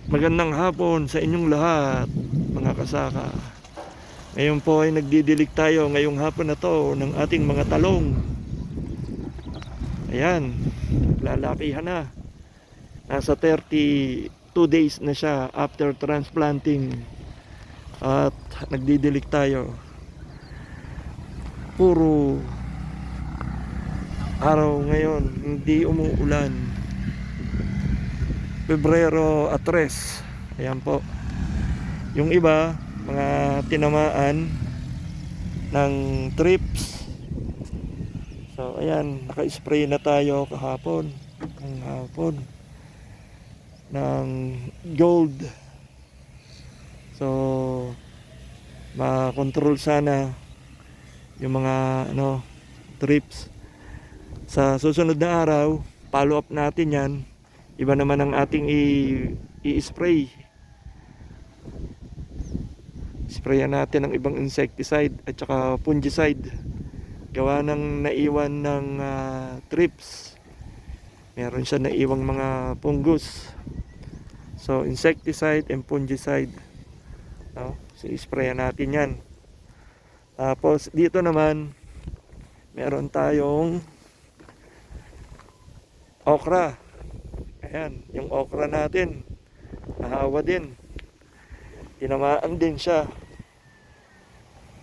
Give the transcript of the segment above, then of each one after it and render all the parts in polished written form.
Magandang hapon sa inyong lahat, mga kasaka. Ngayon po ay nagdidilig tayo ngayong hapon na to ng ating mga talong. Ayan, lalakihan na. Nasa 32 days na siya after transplanting. At nagdidilig tayo. Puro araw ngayon, hindi umuulan. Pebrero at 3. Ayan po. Yung iba, mga tinamaan ng trips. So ayan, naka-spray na tayo kahapon ng hapon ng gold. So makontrol sana yung mga trips. Sa susunod na araw, follow up natin yan. Iba naman ang ating i-spray. Sprayan natin ng ibang insecticide at saka fungicide. Gawa ng naiwan ng trips. Meron siya naiwang mga fungus. So insecticide and fungicide. No? So isprayan natin yan. Tapos dito naman meron tayong okra. Ayan, yung okra natin nahawa din. Tinamaan din siya.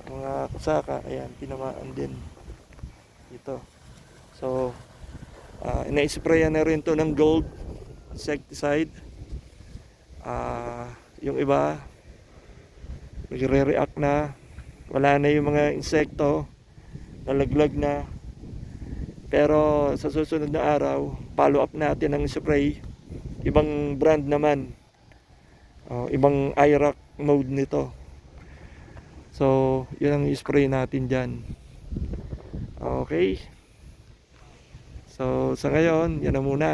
Mga kasaka, ayan, tinamaan din ito. So ina-sprayan na rin to ng gold insecticide. Yung iba nagre-react na, wala na yung mga insekto, nalaglag na. Pero sa susunod na araw, follow up natin ang spray. Ibang brand naman, ibang IRAC mode nito. So yun ang spray natin dyan. Okay. So sa ngayon, yan na muna.